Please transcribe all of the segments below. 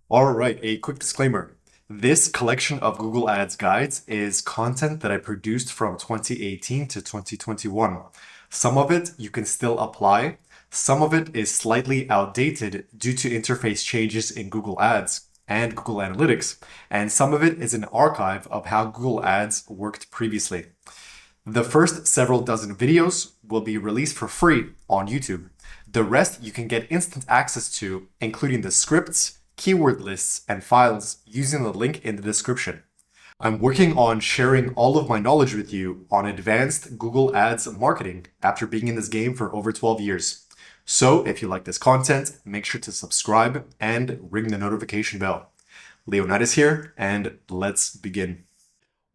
All right, a quick disclaimer. This collection of Google Ads guides is content that I produced from 2018 to 2021. Some of it you can still apply. Some of it is slightly outdated due to interface changes in Google Ads and Google Analytics, and some of it is an archive of how Google Ads worked previously. The first several dozen videos will be released for free on YouTube. The rest you can get instant access to, including the scripts, keyword lists, and files using the link in the description. I'm working on sharing all of my knowledge with you on advanced Google Ads marketing after being in this game for over 12 years. So if you like this content, make sure to subscribe and ring the notification bell. Leonidas here, and let's begin.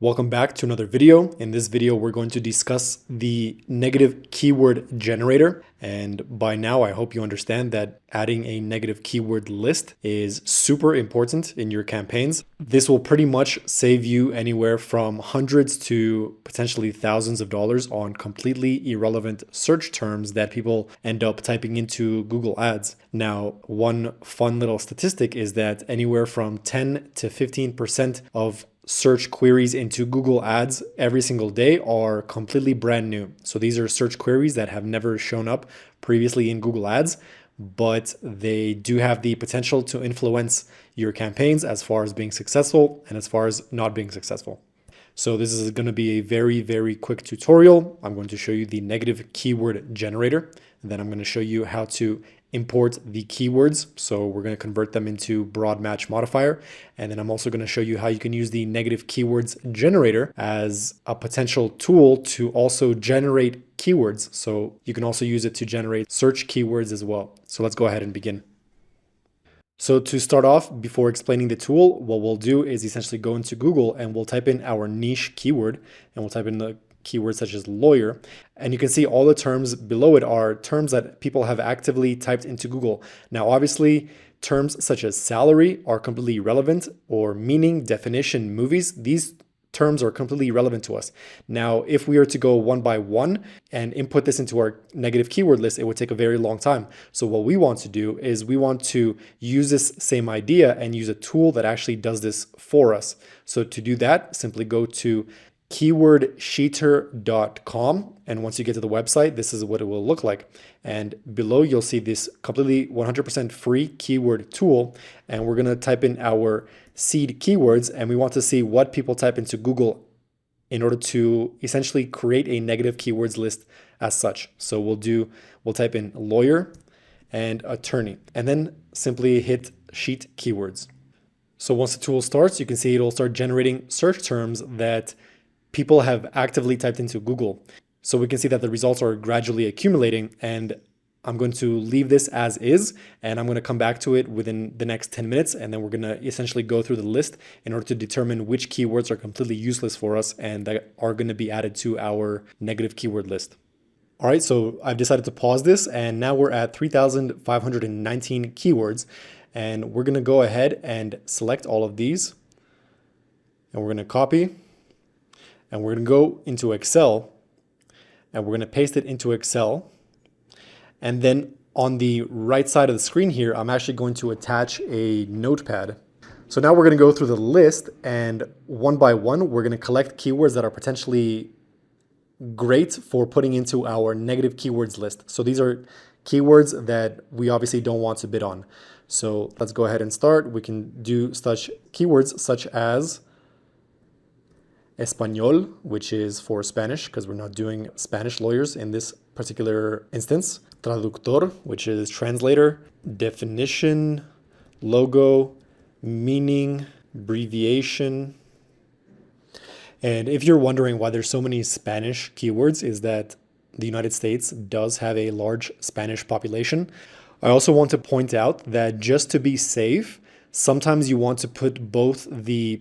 Welcome back to another video. In this video, we're going to discuss the negative keyword generator. And by now, I hope you understand that adding a negative keyword list is super important in your campaigns. This will pretty much save you anywhere from hundreds to potentially thousands of dollars on completely irrelevant search terms that people end up typing into Google Ads. Now, one fun little statistic is that anywhere from 10 to 15% of search queries into Google Ads every single day are completely brand new. So these are search queries that have never shown up previously in Google Ads, but they do have the potential to influence your campaigns as far as being successful and as far as not being successful. So this is going to be a very, very quick tutorial. I'm going to show you the negative keyword generator. And then I'm going to show you how to import the keywords. So we're going to convert them into broad match modifier. And then I'm also going to show you how you can use the negative keywords generator as a potential tool to also generate keywords. So you can also use it to generate search keywords as well. So let's go ahead and begin. So to start off, before explaining the tool, what we'll do is essentially go into Google and we'll type in our niche keyword, and we'll type in the keywords such as lawyer. And you can see all the terms below it are terms that people have actively typed into Google. Now, obviously, terms such as salary are completely irrelevant, or meaning, definition, movies. These terms are completely irrelevant to us. Now, if we are to go one by one and input this into our negative keyword list, it would take a very long time. So what we want to do is we want to use this same idea and use a tool that actually does this for us. So to do that, simply go to keywordsheeter.com. And once you get to the website, this is what it will look like. And below, you'll see this completely 100% free keyword tool. And we're going to type in our seed keywords, and we want to see what people type into Google in order to essentially create a negative keywords list as such. So we'll type in lawyer and attorney, and then simply hit sheet keywords. So once the tool starts, you can see it'll start generating search terms that people have actively typed into Google. So we can see that the results are gradually accumulating, and I'm going to leave this as is, and I'm going to come back to it within the next 10 minutes, and then we're going to essentially go through the list in order to determine which keywords are completely useless for us and that are going to be added to our negative keyword list. All right, so I've decided to pause this, and now we're at 3,519 keywords, and we're going to go ahead and select all of these, and we're going to copy, and we're going to go into Excel, and we're going to paste it into Excel. And then on the right side of the screen here, I'm actually going to attach a notepad. So now we're going to go through the list, and one by one, we're going to collect keywords that are potentially great for putting into our negative keywords list. So these are keywords that we obviously don't want to bid on. So let's go ahead and start. We can do such keywords such as Español, which is for Spanish, because we're not doing Spanish lawyers in this particular instance. Traductor, which is translator. Definition, logo, meaning, abbreviation. And if you're wondering why there's so many Spanish keywords, is that the United States does have a large Spanish population. I also want to point out that just to be safe, sometimes you want to put both the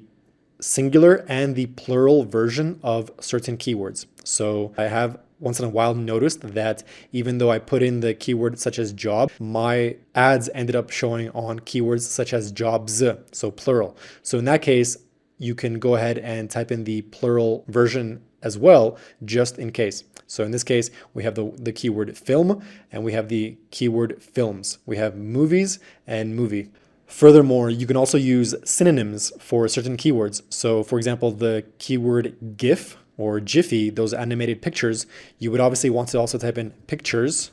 singular and the plural version of certain keywords. So I have once in a while noticed that even though I put in the keyword such as job, my ads ended up showing on keywords such as jobs, so plural. So in that case, you can go ahead and type in the plural version as well, just in case. So in this case, we have the keyword film, and we have the keyword films. We have movies and movie. Furthermore, you can also use synonyms for certain keywords. So for example, the keyword GIF or Jiffy, those animated pictures, you would obviously want to also type in pictures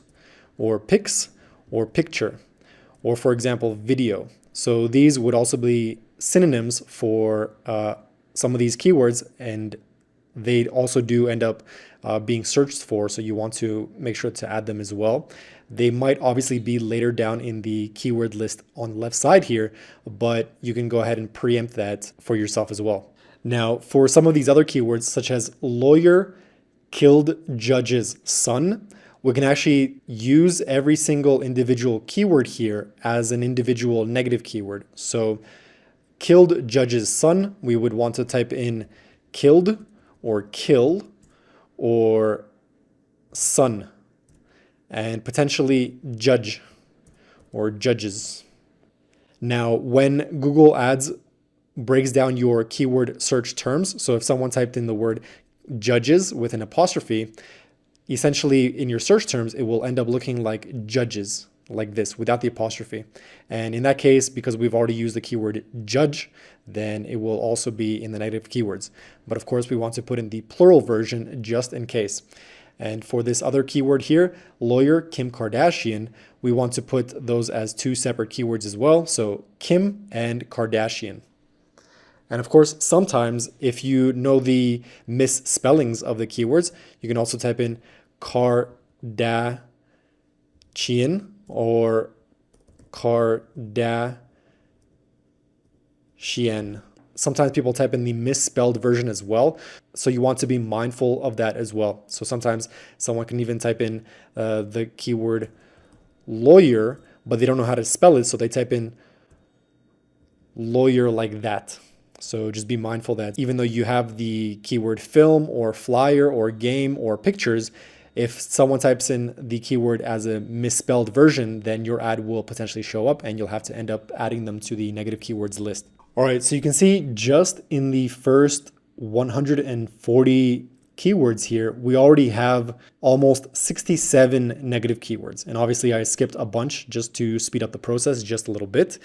or pics or picture, or for example, video. So these would also be synonyms for some of these keywords, and they also do end up being searched for. So you want to make sure to add them as well. They might obviously be later down in the keyword list on the left side here, but you can go ahead and preempt that for yourself as well. Now, for some of these other keywords, such as lawyer killed judge's son, we can actually use every single individual keyword here as an individual negative keyword. So killed judge's son, we would want to type in killed or kill or son, and potentially judge or judges. Now, when Google Ads breaks down your keyword search terms, so if someone typed in the word judges with an apostrophe, essentially in your search terms, it will end up looking like judges, like this, without the apostrophe. And in that case, because we've already used the keyword judge, then it will also be in the negative keywords. But of course, we want to put in the plural version just in case. And for this other keyword here, lawyer Kim Kardashian, we want to put those as two separate keywords as well. So Kim and Kardashian. And of course, sometimes if you know the misspellings of the keywords, you can also type in Kardashian or Kardashian. Sometimes people type in the misspelled version as well. So you want to be mindful of that as well. So sometimes someone can even type in the keyword lawyer, but they don't know how to spell it. So they type in lawyer like that. So just be mindful that even though you have the keyword film or flyer or game or pictures, if someone types in the keyword as a misspelled version, then your ad will potentially show up and you'll have to end up adding them to the negative keywords list. All right, so you can see just in the first 140 keywords here, we already have almost 67 negative keywords. And obviously I skipped a bunch just to speed up the process just a little bit.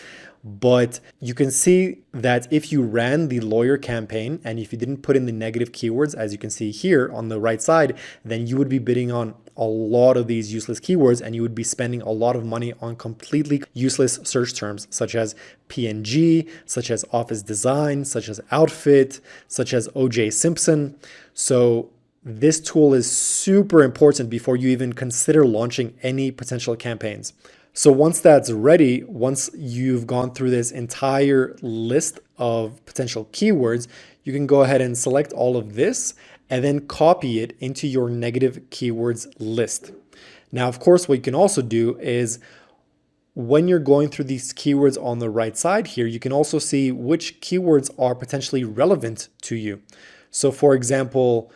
But you can see that if you ran the lawyer campaign and if you didn't put in the negative keywords, as you can see here on the right side, then you would be bidding on a lot of these useless keywords and you would be spending a lot of money on completely useless search terms such as PNG, such as office design, such as outfit, such as OJ Simpson. So this tool is super important before you even consider launching any potential campaigns. So once that's ready, once you've gone through this entire list of potential keywords, you can go ahead and select all of this and then copy it into your negative keywords list. Now, of course, what you can also do is when you're going through these keywords on the right side here, you can also see which keywords are potentially relevant to you. So for example,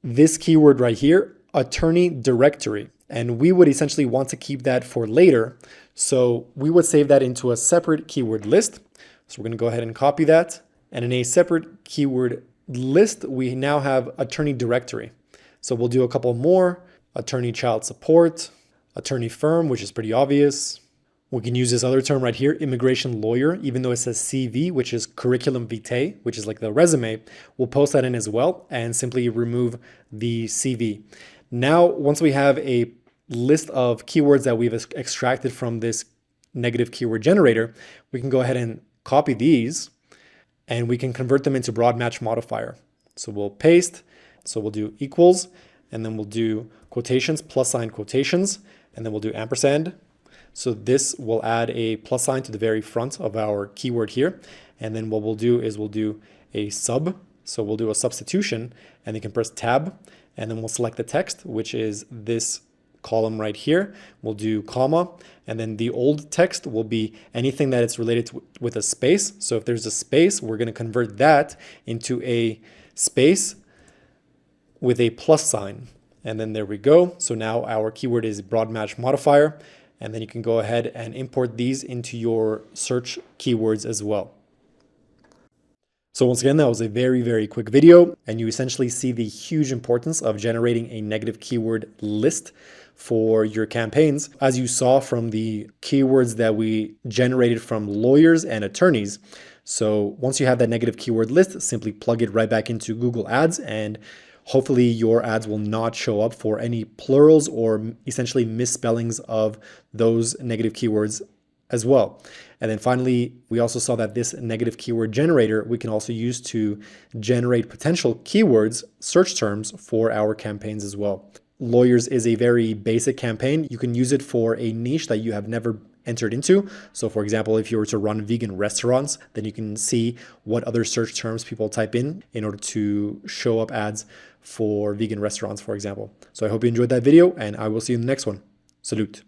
this keyword right here, attorney directory, and we would essentially want to keep that for later. So we would save that into a separate keyword list. So we're going to go ahead and copy that. And in a separate keyword list, we now have attorney directory. So we'll do a couple more: attorney child support, attorney firm, which is pretty obvious. We can use this other term right here, immigration lawyer, even though it says CV, which is curriculum vitae, which is like the resume. We'll post that in as well and simply remove the CV. Now, once we have a list of keywords that we've extracted from this negative keyword generator, we can go ahead and copy these and we can convert them into broad match modifier. So we'll paste, so we'll do equals, and then we'll do quotations, plus sign quotations, and then we'll do ampersand. So this will add a plus sign to the very front of our keyword here. And then what we'll do is we'll do a sub. So we'll do a substitution and you can press tab and then we'll select the text, which is this column right here. We'll do comma, and then the old text will be anything that it's related to with a space. So if there's a space, we're going to convert that into a space with a plus sign. And then there we go. So now our keyword is broad match modifier. And then you can go ahead and import these into your search keywords as well. So once again, that was a very, very quick video, and you essentially see the huge importance of generating a negative keyword list for your campaigns. As you saw from the keywords that we generated from lawyers and attorneys. So once you have that negative keyword list, simply plug it right back into Google Ads, and hopefully your ads will not show up for any plurals or essentially misspellings of those negative keywords as well. And then finally, we also saw that this negative keyword generator we can also use to generate potential keywords, search terms for our campaigns as well. Lawyers is a very basic campaign. You can use it for a niche that you have never entered into. So for example, if you were to run vegan restaurants, then you can see what other search terms people type in order to show up ads for vegan restaurants, for example. So I hope you enjoyed that video, and I will see you in the next one. Salute.